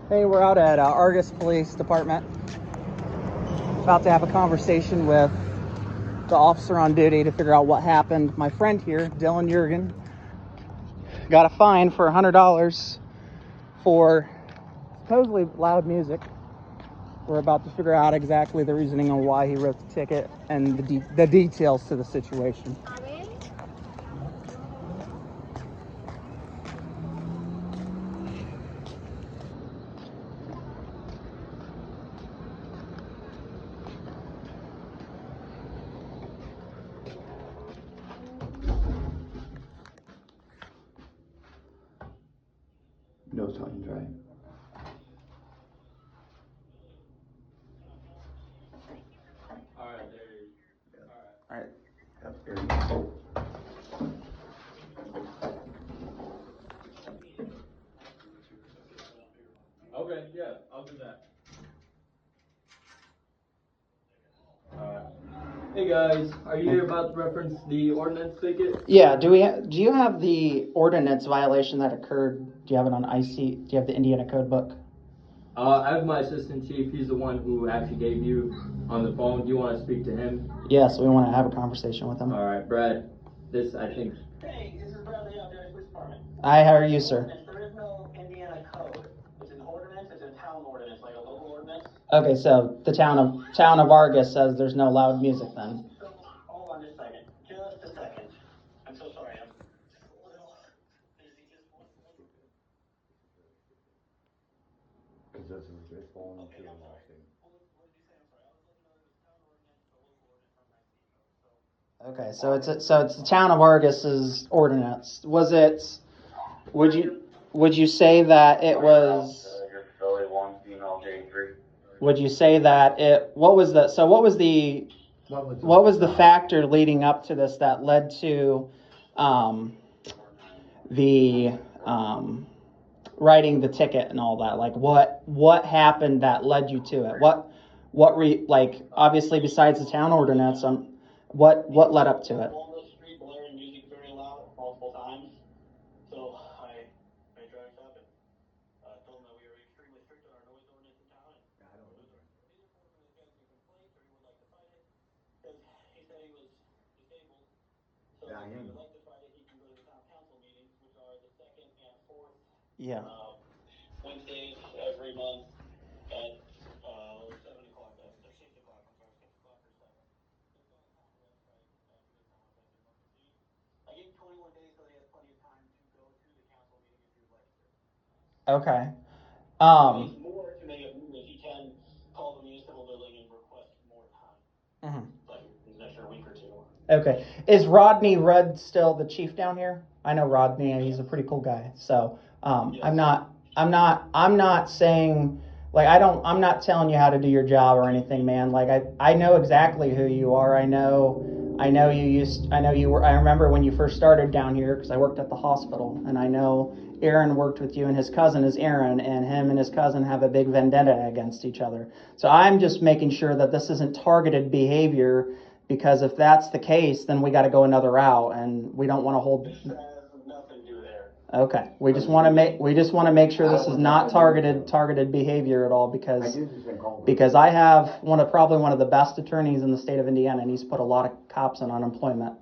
Hey, we're out at Argos Police Department. About to have a conversation with the officer on duty to figure out what happened. My friend here, Dylan Jurgen, got a fine for $100 for supposedly loud music. We're about to figure out exactly the reasoning on why he wrote the ticket and the details to the situation. No signs, right? Alright, there you go. All right. Yep, there you go. Okay, yeah, I'll do that. Alright. Hey guys, are you here about to reference the ordinance ticket? Yeah. Do you have the ordinance violation that occurred? Do you have it on IC? Do you have the Indiana Code book? I have my assistant chief. He's the one who actually gave you on the phone. Do you want to speak to him? Yes, we want to have a conversation with him. Alright, Brad. This, I think. Hey, this is Bradley out there at Police Department. Hi, how are you, sir? There is no Indiana code. It's an ordinance, it's a town ordinance, like a local ordinance. Okay, so the town of Argos says there's no loud music then. So, hold on just a second. Just a second. I'm so sorry, I'm just a little busy. Just one. Because this is just falling into the last thing. What did you say? I'm sorry. I was looking at the town ordinance, the local ordinance on my code. So, Okay, so it's the town of Argos's ordinance. Was it? Would you say that it was? Your facility 1, female J3. Would you say that it? What was the factor leading up to this that led to the writing the ticket and all that? Like what happened that led you to it? Like obviously besides the town ordinance, what led up to it? on the street blaring music very loud multiple times. So I drive up and told them that we were extremely strict on our noise ordinance in town. And I don't know. He would like to fight it because he said he was disabled. So Yeah, I if he am. would like to fight it, he can go to the town council meetings, which are the second and fourth Yeah. Wednesdays every month at 7 o'clock. 6 o'clock. I'm sorry, 6 o'clock or 7. It's on the town website. I gave 21 days, so he has plenty of time to go to the council meeting if he would like to. Okay. If more to make it move, he can call the municipal building and request more time. Like an extra week or two. Okay. Is Rodney Rudd still the chief down here? I know Rodney, and he's a pretty cool guy. So Yes. I'm not saying like I'm not telling you how to do your job or anything, man. Like I know exactly who you are. I remember when you first started down here because I worked at the hospital, and I know Aaron worked with you, and his cousin is Aaron, and him and his cousin have a big vendetta against each other. So I'm just making sure that this isn't targeted behavior, because if that's the case, then we got to go another route, and we don't want to hold. This has nothing to do there. Okay, we just want to make sure this is not targeted behavior at all, because I have probably one of the best attorneys in the state of Indiana, and he's put a lot of cops on unemployment,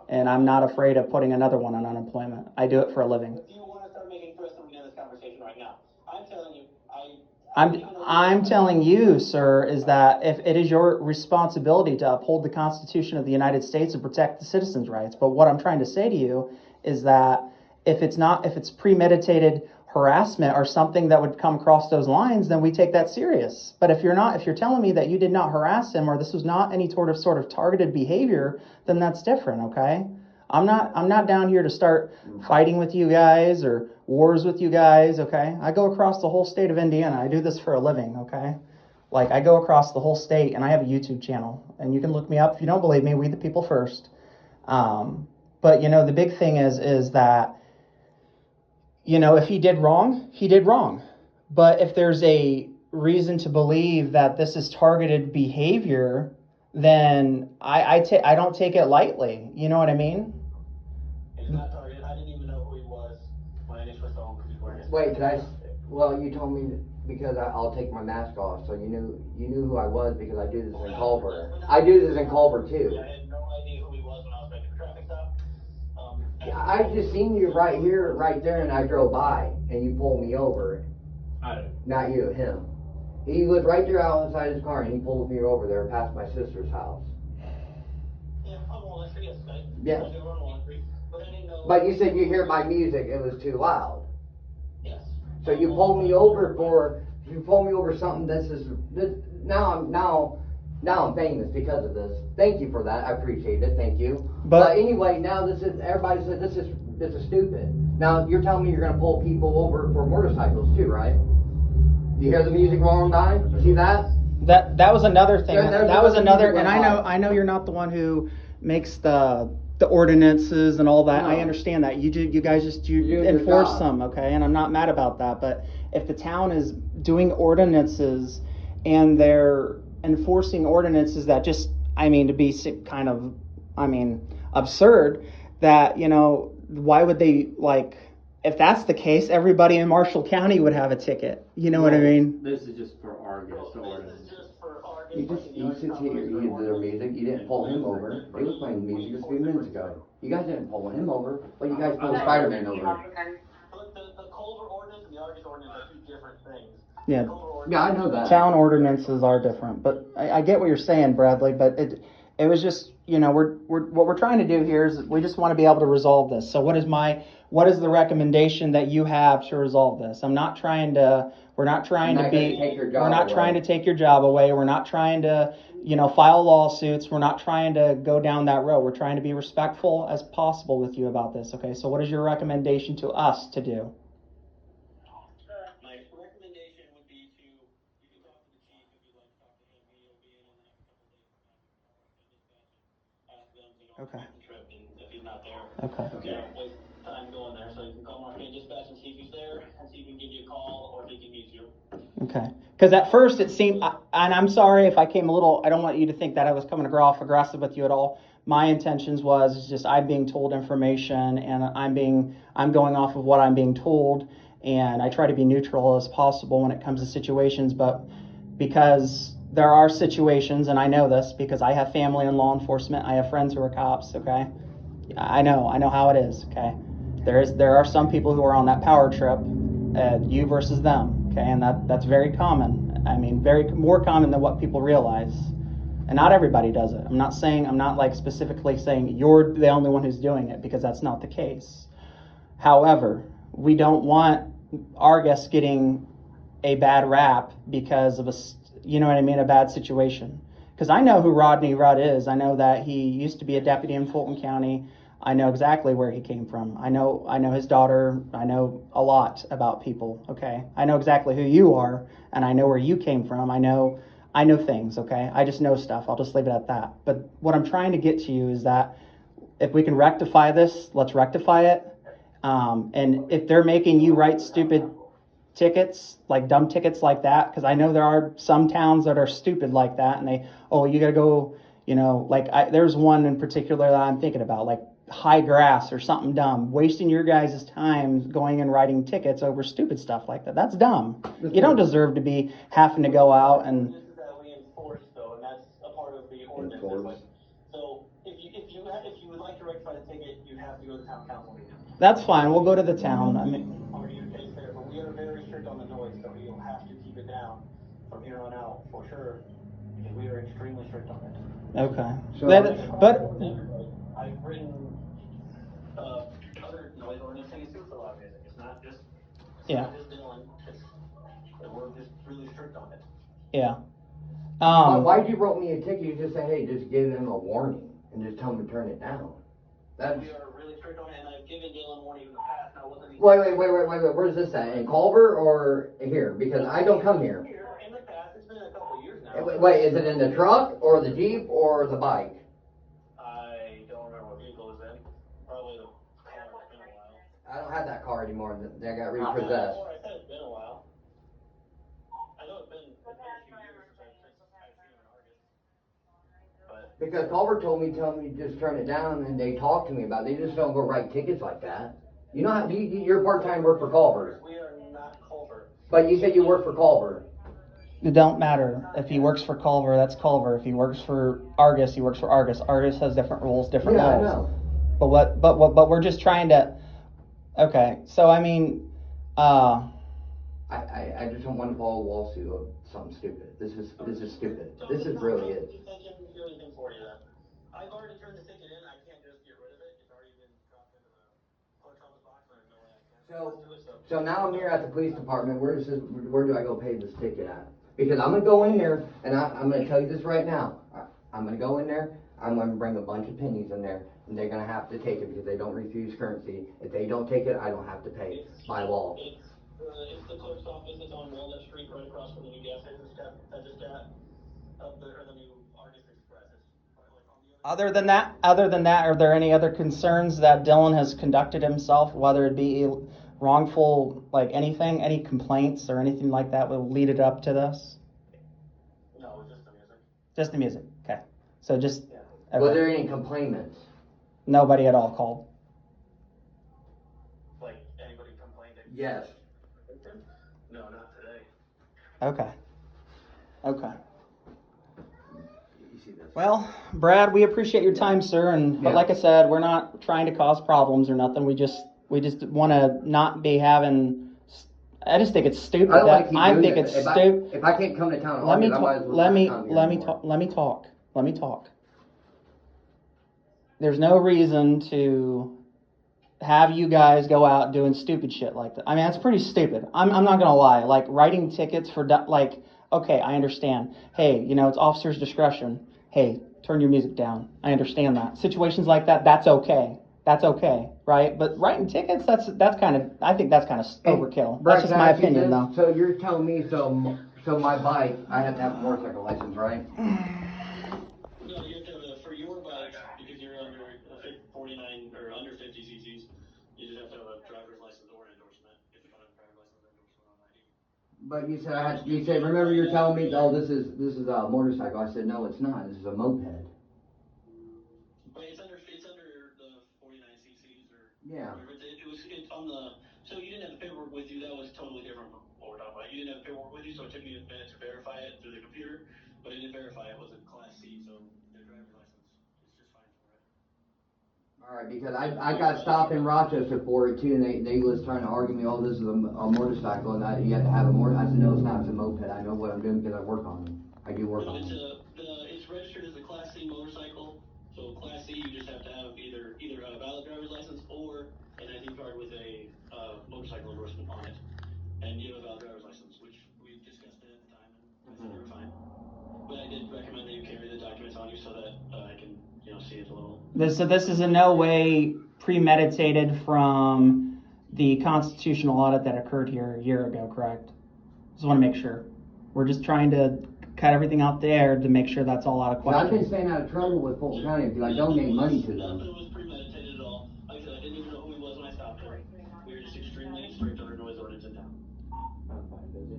and I'm not afraid of putting another one on unemployment. I do it for a living. If you want to start making twisting in this conversation right now, I'm telling you, I'm telling you, sir, is that if it is your responsibility to uphold the Constitution of the United States and protect the citizens' rights. But what I'm trying to say to you is that if it's premeditated harassment or something that would come across those lines, then we take that serious. But if you're telling me that you did not harass him or this was not any sort of targeted behavior, then that's different, okay? I'm not down here to start fighting with you guys or wars with you guys, okay? I go across the whole state of Indiana. I do this for a living, okay? Like, I go across the whole state, and I have a YouTube channel, and you can look me up if you don't believe me. We the people first. But the big thing is that if he did wrong, he did wrong. But if there's a reason to believe that this is targeted behavior, then I don't take it lightly. You know what I mean? it's not targeted. I didn't even know who he was when I initially saw him before. Wait, Well, you told me because I'll take my mask off, so you knew who I was because I do this in Culver. I do this in Culver too. I had no idea who he was when I was making the traffic stop. I just seen you right here, right there, and I drove by, and you pulled me over. I don't. Not you, him. He was right there outside his car, and he pulled me over there past my sister's house. Yeah, on Walnut Street, yes, I Yeah. was on Walnut Street, but I didn't know. But you said you hear my music; it was too loud. Yes. So you pulled me over something. Now I'm famous because of this. Thank you for that. I appreciate it. Thank you. But anyway, now everybody said this is stupid. Now you're telling me you're gonna pull people over for motorcycles too, right? You hear the music rolling by? You see that? That was another thing. That was another, and music I know you're not the one who makes the ordinances and all that. No. I understand that. You guys just do your enforce job. them, okay? And I'm not mad about that. But if the town is doing ordinances and they're enforcing ordinances that just, I mean, to be kind of, I mean, absurd, that, you know, why would they, like, if that's the case, everybody in Marshall County would have a ticket. You know what I mean? This is just for Argos, the ordinance. This is just for Argos. You sits here, you did their music, you didn't pull him over. They was playing music just a few minutes ago. You guys didn't pull him over, but you guys pulled Spider-Man over. But the Culver ordinance and the Argos ordinance are two different things. Yeah. Yeah, I know that. Town ordinances are different, but I get what you're saying, Bradley. But it was just, you know, what we're trying to do here is we just want to be able to resolve this. So what is the recommendation that you have to resolve this? We're not trying to take your job away. We're not trying to, you know, file lawsuits. We're not trying to go down that road. We're trying to be respectful as possible with you about this. Okay. So what is your recommendation to us to do? My recommendation would be to, you can talk to the chief if you'd like to talk to him. He'll be in the next couple of days. Ask them, you know, Okay. the trip, and if he's not there, Okay. you know, waste time going there. So you can call Marquette Dispatch and see if he's there, and see if he can give you a call, or if he can meet you. Okay. Because at first it seemed, and I'm sorry if I came a little, I don't want you to think that I was coming off aggressive with you at all. My intentions was just I'm being told information, and I'm going off of what I'm being told, and I try to be neutral as possible when it comes to situations, but because there are situations, and I know this because I have family in law enforcement, I have friends who are cops, okay? I know how it is, okay? There are some people who are on that power trip, you versus them, okay? And that's very common. I mean, more common than what people realize. And not everybody does it. I'm not like specifically saying you're the only one who's doing it, because that's not the case. However, we don't want Argos getting a bad rap because of a bad situation. Because I know who Rodney Rudd is. I know that he used to be a deputy in Fulton County. I know exactly where he came from. I know his daughter. I know a lot about people, okay? I know exactly who you are, and I know where you came from. I know things, okay? I just know stuff. I'll just leave it at that. But what I'm trying to get to you is that if we can rectify this, let's rectify it. And if they're making you write stupid tickets, like dumb tickets like that, because I know there are some towns that are stupid like that, and you gotta go, you know, like there's one in particular that I'm thinking about, like high grass or something dumb, wasting your guys' time going and writing tickets over stupid stuff like that. That's dumb. You don't deserve to be having to go out and. This is that we enforce, though, and that's a part of the ordinance. So if you would like to rectify the ticket, you have to go to town council meeting. That's fine. We'll go to the town. I mean. Argue your case there, but we are very strict on the noise, so you'll have to keep it down from here on out for sure, because we are extremely strict on it. Okay. So, but I've written other noise ordinances too for live music. It's not just Dylan. We're just really strict on it. Yeah. Why'd you wrote me a ticket? You just say, hey, just give them a warning and just tell them to turn it down. We are really strict on it, and I've given Dylan warning in the past. Now, wasn't Wait. Where's this at? In Culver or here? Because I don't come here. In the past, it's been a couple of years now. Wait, is it in the truck or the Jeep or the bike? I don't remember what vehicle it was in. Probably the car. It's been a while. I don't have that car anymore. They got I repossessed. said it's been a while. I know it's been a few years since I've seen him in Argos. But Because Culver told me just turn it down, and they talked to me about it. They just don't go write tickets like that. You know how you're part-time work for Culver. we are not Culver. But you said you work for Culver. It don't matter. If he works for Culver, that's Culver. If he works for Argos, he works for Argos. Argos has different rules, different Yeah, I laws. know. But we're just trying to. Okay, so I mean, I just don't want to file a lawsuit of something stupid. This is stupid. This is really it. I've already turned the ticket in. I can't just get rid of it. It's already been dropped into the clerk's office box, and there's no way I can. So now I'm here at the police department. Where do I go pay this ticket at? Because I'm gonna go in there, and I'm gonna tell you this right now. I'm gonna go in there. I'm gonna bring a bunch of pennies in there, and they're gonna have to take it because they don't refuse currency. If they don't take it, I don't have to pay by law. It's the clerk's office. It's on Walnut Street, right across from the new gas station that just got up there, or the new Argos Express. It's like on the other than that, are there any other concerns that Dylan has conducted himself, whether it be wrongful, like anything, any complaints or anything like that will lead it up to this? No, it's just the music. Just the music. Okay. So just. Yeah. Okay. Were there any complainants? Nobody at all called. Like anybody complained? Yes. No, not today. Okay. Okay. You see this? Well, Brad, we appreciate your time, sir, but Yeah. like I said, we're not trying to cause problems or nothing. We just want to not be having. I just think it's stupid. I don't want to keep doing think this. it's stupid. If I can't come to town, Let me I might as talk. well Let not me come here let me anymore. talk. Let me talk. There's no reason to have you guys go out doing stupid shit like that. I mean, that's pretty stupid. I'm not gonna lie. Like writing tickets for okay, I understand. Hey, it's officer's discretion. Hey, turn your music down. I understand that. Situations like that, that's okay. That's okay, right? But writing tickets, that's kind of. I think that's kind of overkill. Brett, That's just can I my ask you opinion, this? though. So you're telling me, so my bike, I have to have a motorcycle license, right? No, you have to have for your bike, because you're under 49 or under 50 cc's, you just have to have a driver's license or an endorsement. If you don't have a driver's license or endorsement on ID. But you said you said, remember you're telling me, oh, this is a motorcycle. I said, no, it's not. This is a moped. But it's under the 49 cc's or Yeah. whatever. It's on the. So you didn't have the paperwork with you. That was totally different from what we're talking about. You didn't have the paperwork with you, so it took me a minute to verify it through the computer. But it didn't verify it was a Class C, so the driver's license is just fine for it. All right, because I got stopped in Rochester for it too, and they was trying to argue me, oh, this is a motorcycle, and you have to have a motorcycle. I said, no, it's not. It's a moped. I know what I'm doing because I work on them. I do work on them. It's registered as a Class C motorcycle. So Class C, you just have to have either a valid driver's license or an ID card with a motorcycle endorsement on it, and you have a valid driver's license, which we discussed it at the time, and I said you were fine. But I did recommend that you carry the documents on you so that I can, see it a little. So this is in no way premeditated from the constitutional audit that occurred here a year ago, correct? Just want to make sure. We're just trying to cut everything out there to make sure that's all out of question. I've been staying out of trouble with Fulton County because I donate money to them. Nothing was premeditated at all. Like I said, I didn't even know who he was when I stopped him. We were just extremely strict on our noise ordinance in town. I'm fine, busy.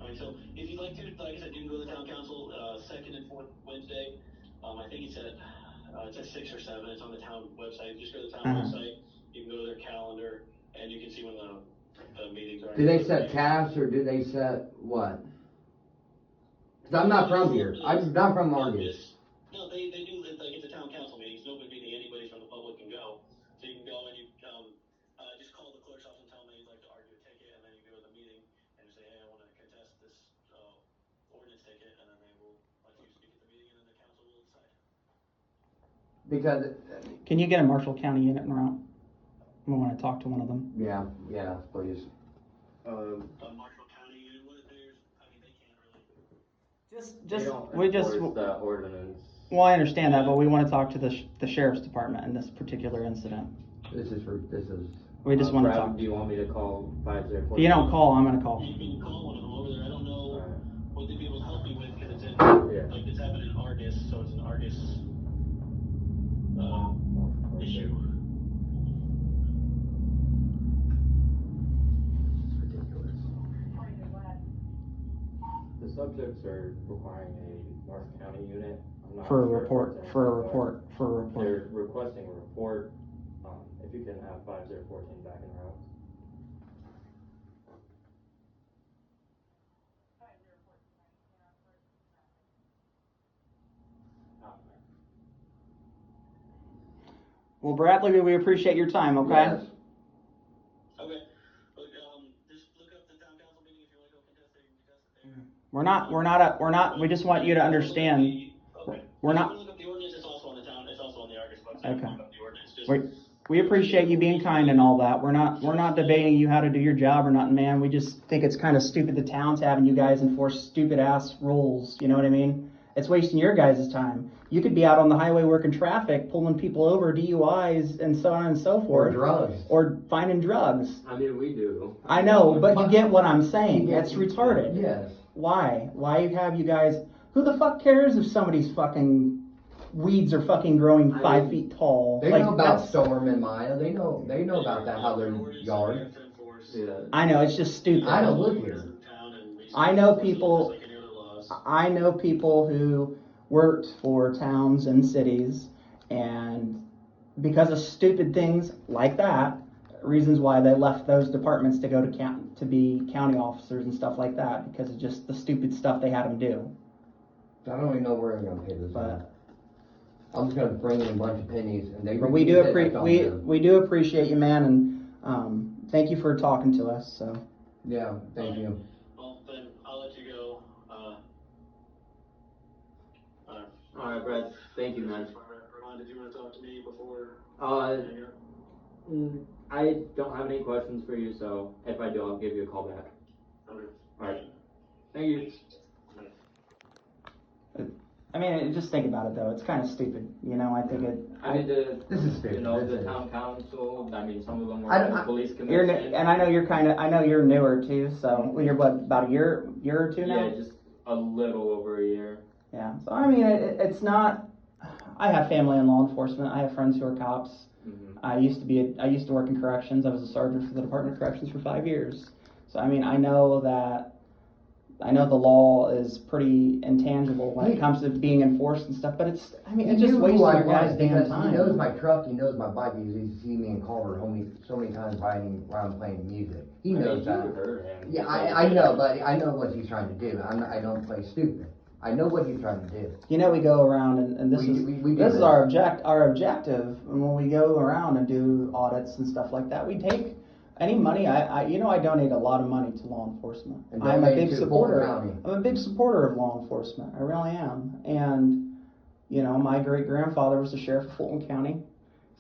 Alright, so if you'd like to, like I said, you can go to the town council, second and fourth Wednesday. I think it's at 6 or 7. It's on the town website. Just go to the town website. You can go to their calendar, and you can see when the meetings are. Do they set caps or do they set what? Because I'm not from here. I'm not from Argos. No, they do. It's a town council meeting. It's an open meeting. Anybody from the public can go. So you can go and you just call the clerk's office and tell them that you'd like to argue a ticket, and then you go to the meeting and say, hey, I want to contest this ordinance ticket, and then they will let you speak at the meeting, and then the council will decide. Because. Can you get a Marshall County unit en route? We want to talk to one of them. Yeah, please. Marshall County, they can't really. They don't We just. enforce the ordinance. Well, I understand that, but we want to talk to the sheriff's department in this particular incident. This is. We just want to Brad, talk. do you want me to call 504? If you don't call, I'm going to call. You can call one of them over there. I don't know what they'd be able to help you with because it's in, like this happened in Argos, so it's an Argos issue. The subjects are requiring a Marshall County unit. I'm not For a sure if report. it's For a anything, report. but For a report. They're requesting a report. If you can have 5014 back in route. Well, Bradley, we appreciate your time, okay? Yes. Okay. Look, just look up the town council meeting if you want to go contest it, you can contest it there. We just want you to understand. Okay. We're If you not, wanna look up the ordinance, it's also on the town, it's also on the Argos website. Okay. Look up the ordinance, just- we appreciate you being kind and all that. We're not debating you how to do your job or nothing, man. We just think it's kind of stupid the town's having you guys enforce stupid ass rules. You know what I mean? It's wasting your guys' time. You could be out on the highway working traffic, pulling people over, DUIs, and so on and so Or forth. drugs. Or finding drugs. I mean, we do. I know, but you get what I'm saying. That's retarded. Yes. Why? Why have you guys... Who the fuck cares if somebody's fucking weeds are fucking growing 5 feet tall? They Like, know about that's- Storm and Maya. They know about that, how their yard. Yeah. I know, it's just stupid. I don't live here. I know people who worked for towns and cities, and because of stupid things like that, reasons why they left those departments to go to be county officers and stuff like that, because of just the stupid stuff they had them do. I don't even know where I'm gonna pay this But- on. I'm just gonna bring in a bunch of pennies and they. But we do appreciate you, man, and thank you for talking to us. So Yeah, thank you. Well, then, I'll let you go, Alright, Brad, thank you, man. Ron, did you wanna talk to me before? I don't have any questions for you, so if I do, I'll give you a call back. Okay. Alright. Thank you. I mean, just think about it though. It's kind of stupid, you know. I think it. I mean, This is stupid. you know, This the is- town council, I mean, some of them were I- on the I- police You're commission. and I know you're newer too. So you're what, about a year or two now? Yeah, just a little over a year. Yeah. So I mean, it's not. I have family in law enforcement. I have friends who are cops. Mm-hmm. I used to work in corrections. I was a sergeant for the Department of Corrections for 5 years. So I mean, I know the law is pretty intangible when it comes to being enforced and stuff. But it just wastes your guys' damn time. He knows my truck, he knows my bike, he's seen me in Culver so many times riding around playing music. He knows that. You heard him. Yeah, I know, but I know what he's trying to do. I don't play stupid. I know what he's trying to do. You know, we go around and this We do is this. our objective. And when we go around and do audits and stuff like that, we take any money. I donate a lot of money to law enforcement. And I'm a donate big to Fulton supporter. County. I'm a big supporter of law enforcement. I really am. And you know, my great grandfather was the sheriff of Fulton County.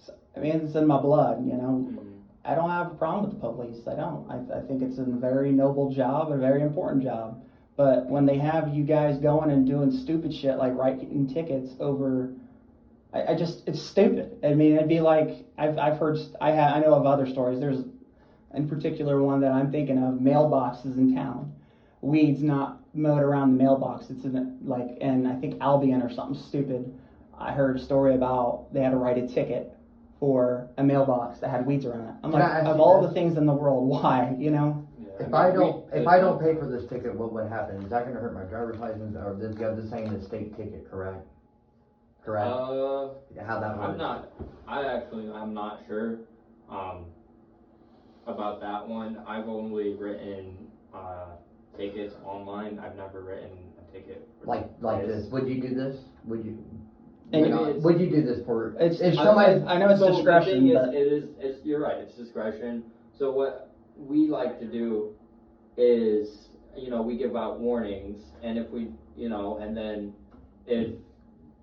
So, I mean, it's in my blood. You know, I don't have a problem with the police. I don't. I think it's a very noble job, a very important job. But when they have you guys going and doing stupid shit like writing tickets over, it's stupid. I mean, it'd be like I've heard. I know of other stories. There's, in particular, one that I'm thinking of: mailboxes in town, weeds not mowed around the mailbox. It's in I think Albion or something stupid. I heard a story about they had to write a ticket for a mailbox that had weeds around it. I'm Can I like, ask of you all this? the things in the world, why? You know. If I don't pay for this ticket, what would happen? Is that gonna hurt my driver's license, or this guy's just saying the state ticket, correct? Correct? How that works? I'm not sure, about that one. I've only written, tickets online. I've never written a ticket. for Like this, would you do this? Would you? And Would you do this for? It's somebody? I know it's So discretion, the but thing is, you're right, it's discretion. So what we like to do is, you know, we give out warnings, and if we, you know, and then if,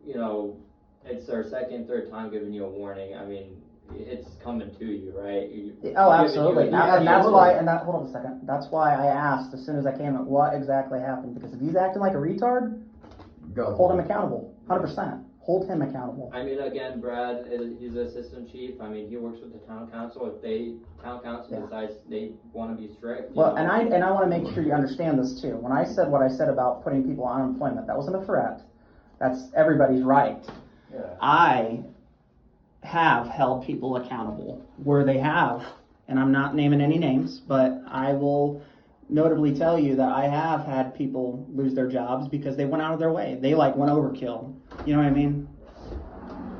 you know, it's our second, third time giving you a warning, I mean, it's coming to you, right? absolutely. And that's absolutely. why. Hold on a second. That's why I asked as soon as I came at what exactly happened. Because if he's acting like a retard, Go. hold him accountable. 100%. Hold him accountable. I mean, again, Brad, he's the assistant chief. I mean, he works with the town council. If town council decides they want to be strict. Well, and I want to make sure you understand this too. When I said what I said about putting people on unemployment, that wasn't a threat. That's everybody's right. Yeah. I have held people accountable where they have, and I'm not naming any names, but I will notably tell you that I have had people lose their jobs because they went out of their way. They went overkill. You know what I mean?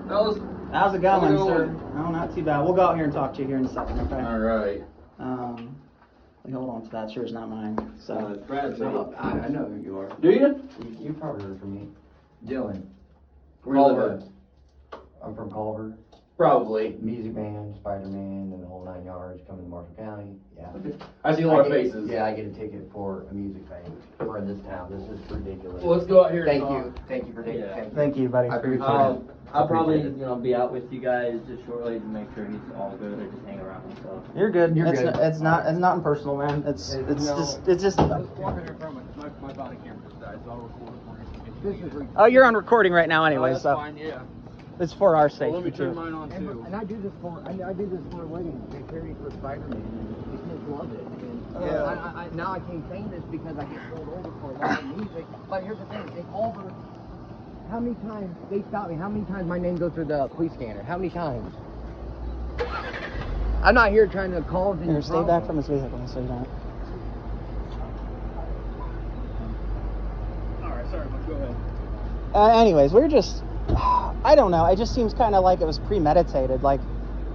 How's How's it going, How's it sir? going? No, not too bad. We'll go out here and talk to you here in a second, okay? Alright. Hold on to that. It's yours, not mine. So. Brad's I know who you are. Do you? You probably heard from me. Dylan. Culver. I'm from Culver. Probably. Music Man, Spider-Man, and the whole 9 yards coming to Marshall County. Yeah. I see a lot of get- faces. Yeah, I get a ticket for a music bank for in this town. This is ridiculous. Well, let's go out here. Thank and you. talk. Thank you for taking. Yeah. Thank you, buddy. I appreciate I'll probably Appreciate be out with you guys just shortly to make sure he's all good or just hang around. So. You're good. You're it's, good. It's not impersonal, man. It's just. Walk in here from my body camera died, so I'll record it for you. This is Oh, you're on recording right now, anyway. That's so fine, yeah. it's for our Well, safety let me turn too. mine on too. And I do this for a wedding. They carry for Spider-Man, and the kids love it. And Yeah. now I can't say this because I get pulled over for a lot of music. But here's the thing: in Culver, how many times they stop me? How many times my name goes through the police scanner? How many times? I'm not here trying to cause any Here, stay back problems. from his vehicle so you don't. Alright, sorry, but go ahead. Anyways, we're just. I don't know. It just seems kind of like it was premeditated. Like,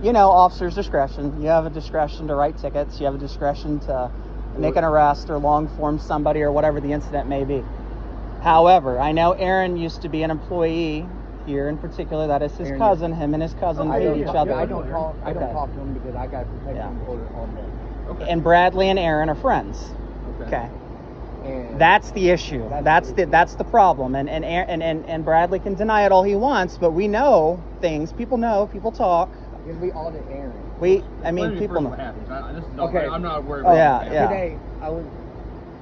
you know, officer's discretion. You have a discretion to write tickets. You have a discretion to make an arrest or long form somebody or whatever the incident may be. However, I know Aaron used to be an employee here in particular. That is his Aaron, cousin. Him and his cousin I hate don't each talk- other. I don't talk. I don't Okay. talk to them because I got protection order on them. And Bradley and Aaron are friends. Okay. And That's the issue. That's the problem. And Bradley can deny it all he wants, but we know things. People know. People talk. and we audit Aaron. People know. What happens. This is Okay. I'm not worried Oh, about yeah, it. yeah. Today,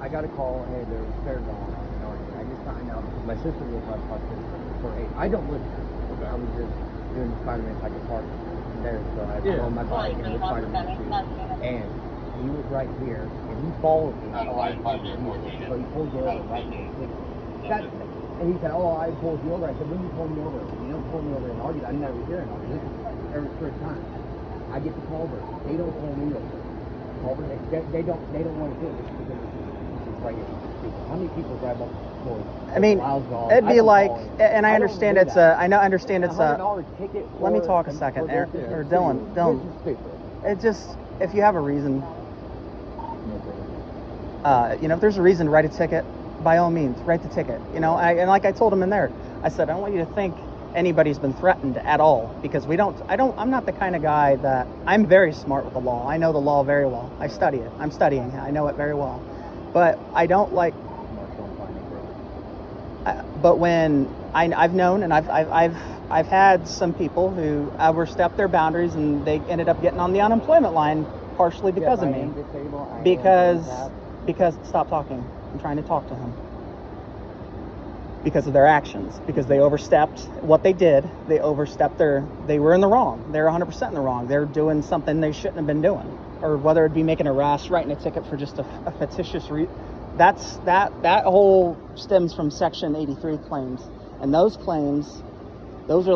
I got a call. Hey, there's a fair going on. I just found out because my sister was my sister for 8. I don't live here. Okay. I was just doing Spider-Man like a park there, so I Yeah. on my bike and with Spider-Man shoes. And he was right here, and he followed me. So he pulled me over right there. And he said, "Oh, I pulled you over." I said, "When you pulled me over, you don't pull me over and argue. I never hear an argument. This is every first time. I get the Culver. They don't pull me over. Culver, they don't want to do it just because it's right here. How many people drive up for? I mean, it'd be like, and I understand it's a. I know, understand it's a. $100 ticket. Let me talk a for second, this Aaron, is or stupid. Dylan. Dylan, This is stupid. it just, if you have a reason, if there's a reason to write a ticket, by all means, write the ticket. And like I told him in there, I said, I don't want you to think anybody's been threatened at all, because I'm not the kind of guy that, I'm very smart with the law. I know the law very well. I study it. I'm studying it. I know it very well. But I don't like, but when I've known, and I've had some people who overstepped their boundaries and they ended up getting on the unemployment line partially because of me. Because stop talking. I'm trying to talk to him. Because of their actions, because they overstepped what they did. They overstepped they were in the wrong. They're 100% in the wrong. They're doing something they shouldn't have been doing, or whether it be making an arrest, writing a ticket for just a fictitious that whole stems from Section 83 claims, and those claims, those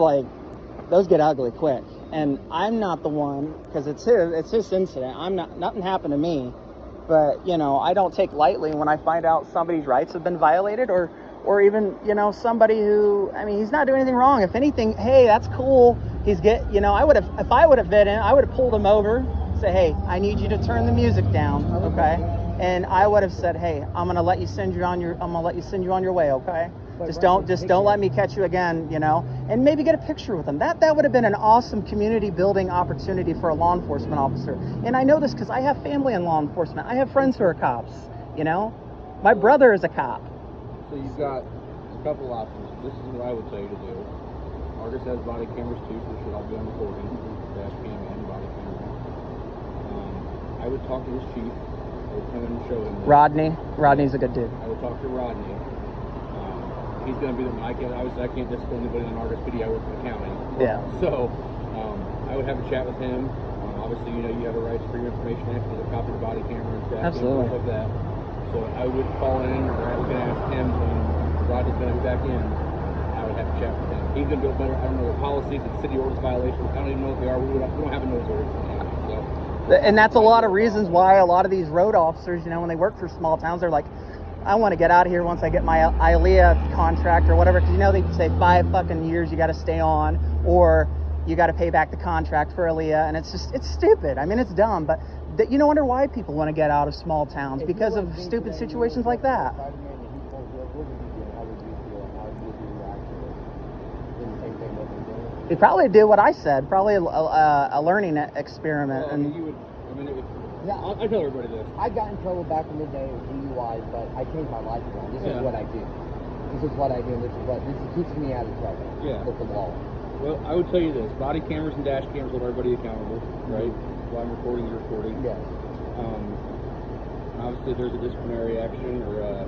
get ugly quick. And I'm not the one, because it's his incident. Nothing happened to me, but I don't take lightly when I find out somebody's rights have been violated, or even somebody who, he's not doing anything wrong. If anything, hey, that's cool. If I would have been in, I would have pulled him over, say, hey, I need you to turn the music down, okay? And I would have said, hey, I'm gonna let you send you on your way, okay? Just don't let me catch you again, and maybe get a picture with him. That would have been an awesome community building opportunity for a law enforcement officer. And I know this because I have family in law enforcement. I have friends who are cops, My brother is a cop. So you've got a couple options. This is what I would say to do. Argos has body cameras too, so it should all be on recording. Dash cam and body camera. I would talk to his chief. I would come in and show him this. Rodney's a good dude. I would talk to Rodney. He's going to be the obviously I can't discipline anybody on Argos PD. I work for the county. Yeah. So I would have a chat with him. Obviously, you have a right for your information after the copy of the body camera and dash cam, things like that. So I would call in, or I was going to ask him when Rodney's going to be back in. I would have to chat with him. He's going to do it better. I don't know the policies and city orders violations. I don't even know what they are. We don't have a noise ordinance. So. And that's a lot of reasons why a lot of these road officers, when they work for small towns, they're like, I want to get out of here once I get my ILEA contract or whatever, because they say 5 fucking years you got to stay on, or you got to pay back the contract for ILEA, and it's stupid. It's dumb, but you wonder why people want to get out of small towns, because of stupid situations like that. He probably did what I said. Probably a learning experiment. Well, I mean, you would. I mean, I tell everybody this. I got in trouble back in the day with DUIs, but I changed my life around. This is what I do. This is what I do. This keeps me out of trouble. Yeah. With the law. Well, I would tell you this: body cameras and dash cams hold everybody accountable, right? While I'm recording, you're recording. Yes. Obviously, there's a disciplinary action, or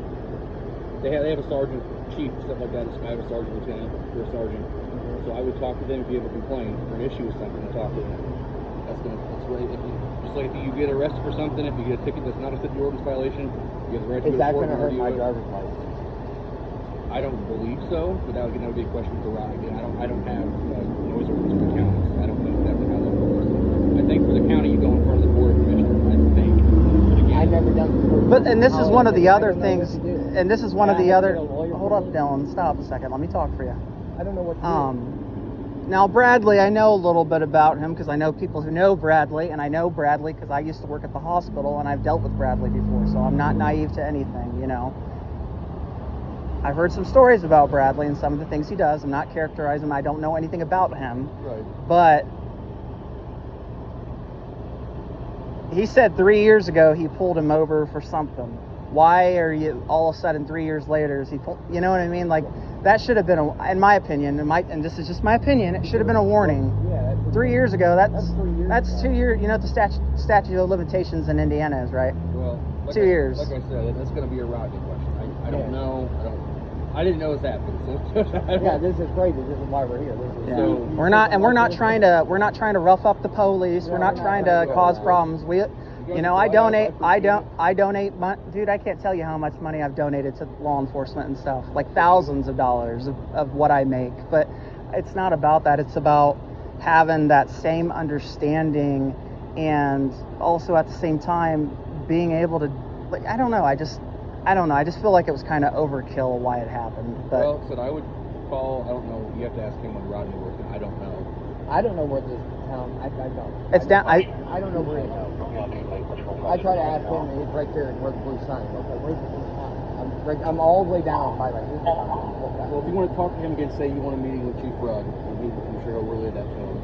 they have a sergeant, chief, stuff like that. I have a sergeant, lieutenant, or a sergeant. So I would talk to them if you have a complaint or an issue with something. Talk to them. That's right. Just like if you get arrested for something, if you get a ticket that's not a city ordinance violation, you have the right to Is go that to court going to and hurt review my it. driver's license? I don't believe so, but that would be a question for Rod. Again, I don't have noise ordinance for the counties. I don't know exactly how that works. I think for the county, you go in front of the board of commissioners. I think. I've never done this. But and this is one of the other things. And this is one of the other. Hold up, Dylan. Stop a second. Let me talk for you. I don't know what to do. Now Bradley, I know a little bit about him because I know people who know Bradley, and I know Bradley because I used to work at the hospital and I've dealt with Bradley before, so I'm not naive to anything, you know. I've heard some stories about Bradley and some of the things he does. I'm not characterizing him. I don't know anything about him. Right. But he said 3 years ago he pulled him over for something. Why are you all of a sudden 3 years later is he pulled, you know what I mean? Like that should have been in my opinion, and this is just my opinion, it should have been a warning. Yeah. 3 years ago, that's 3 years. That's 2 years. You know what the statute of limitations in Indiana is, right? Well, 2 years. Like I said, that's going to be a Rodney question. I don't know. I didn't know it was happening. So Yeah, this is crazy. This is why we're here. Yeah. So we're not trying to rough up the police. We're not trying to cause problems. I donate dude, I can't tell you how much money I've donated to law enforcement and stuff, like thousands of dollars of what I make. But it's not about that. It's about having that same understanding and also at the same time being able to, like, I don't know. I just feel like it was kind of overkill why it happened. But well, so I would call. I don't know. You have to ask him when Rodney worked. I don't know. I don't know where this town. I don't. It's down. I don't know where it goes. I try to ask him, and he's right there where the blue sign is. Okay, where's the blue sign? I'm all the way down by like this. Well, if you want to talk to him again, say you want a meeting with Chief Rod. I'm sure he'll relay that to him.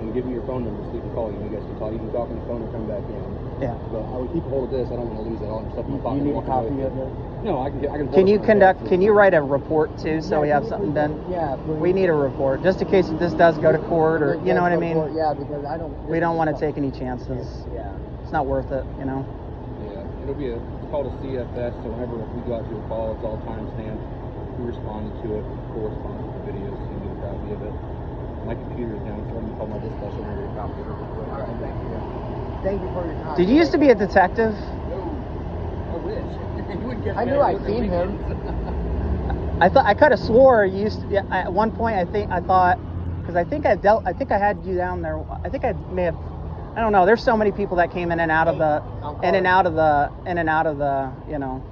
And give me your phone number so he can call you. You guys can call. You can talk on the phone or come back in. Yeah. But I would keep a hold of this. I don't want to lose it all and stuff in my pocket. You need a copy of it? No, I can. Can you write a report too, so we have something done? Yeah. Please. We need a report just in case this does go to court, or you know what I mean. Yeah, because We don't want to take any chances. Yeah. It's not worth it, you know. Yeah, it'll be it's called a CFS. So whenever we go out to a call, it's all time stamped. We responded to it, corresponded with the video, so you can get a copy of it. My computer's down, so I'm gonna call my dispatcher and get a copy of it. All right, thank you. Thank you for your time. Did you used to be a detective? No, I wish. I knew I'd seen him. I could have swore you used to. Yeah, at one point, I thought, because I think I had you down there. I think I may have. I don't know. There's so many people that came in and out of the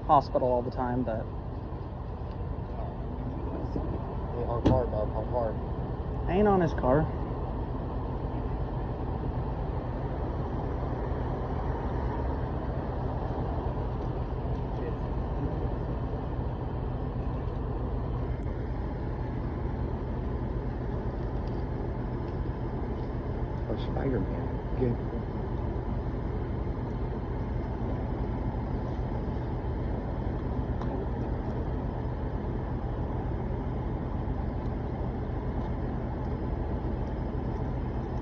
hospital all the time, but. On car, Bob. On car. I ain't on his car. Oh, Spider-Man. Good.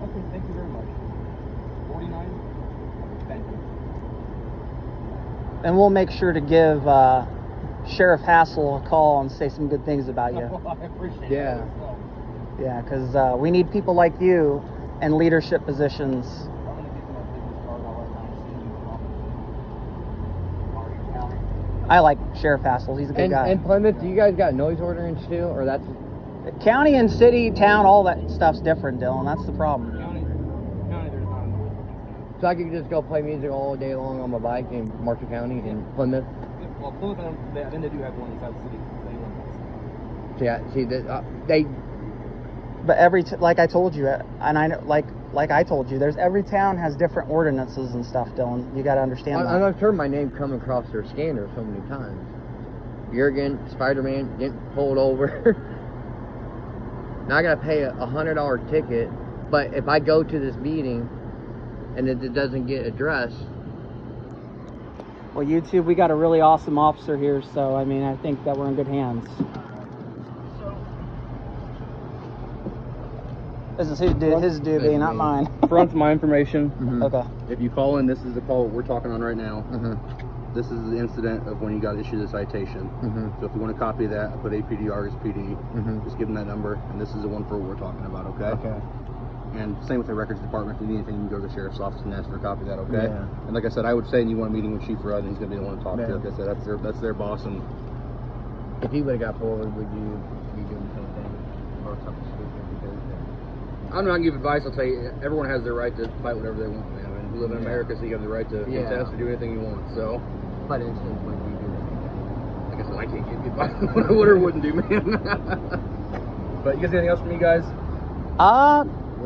Okay, thank you very much. 49. Thank you. And we'll make sure to give Sheriff Hassel a call and say some good things about you. I appreciate Yeah. that. Well, Yeah, because we need people like you in leadership positions. I'm gonna give you my business card. I'll let Ryan see you from Argos County. I like Sheriff Hassel. He's a good guy. And Plymouth, do you guys got noise ordinance too, or that's? County and city, town, all that stuff's different, Dylan. That's the problem. County, there's not a noise ordinance. So I could just go play music all day long on my bike in Marshall County and Plymouth. Well, Plymouth, then they do have one inside the city. See that they. But like I told you, and I know, like I told you, every town has different ordinances and stuff, Dylan. You got to understand that. I'm sure my name come across their scanner so many times. Jurgen, Spider-Man, getting pulled over. Now I gotta pay a $100 ticket, but if I go to this meeting and it doesn't get addressed. Well, YouTube, we got a really awesome officer here, so I mean, I think that we're in good hands. This is his doobie, not mine. Front's my information. Okay. If you call in, this is the call we're talking on right now. Mm-hmm. This is the incident of when you got issued a citation. So if you want to copy that, put APD Argos PD. Just give them that number, and this is the one for what we're talking about. Okay. And same with the records department. If you need anything, you can go to the sheriff's office and ask for a copy of that. Okay. Yeah. And like I said, I would say, and you want a meeting with Chief Rudd, and he's gonna be the one to talk to. Like I said, that's their boss. And If he would have got pulled, would you be doing the same thing or something stupid? Because I'm not gonna give advice. I'll tell you, everyone has their right to fight whatever they want, man. I mean, we live in America, so you have the right to contest or do anything you want. So. But instance, would you do the same thing? Like I said, I can't give you advice on what I would or wouldn't do, man. But you guys, anything else from you guys?